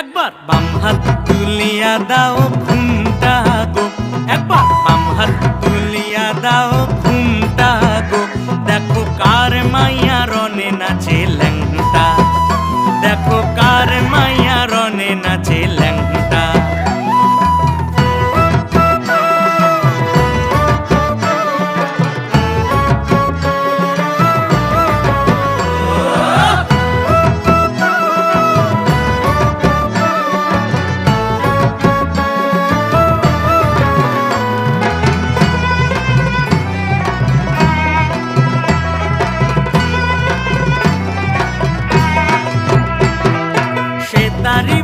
একবার বাম হাত তুলিয়া দাও ঘুমটা গো, একবার বাম হাত তুলিয়া দাও ঘুমটা গো। দেখো কার মাইয়া রনে নাচে ল্যাংটা, দেখো কার মাইয়া রনে নাচে ল্যাংটা। তারি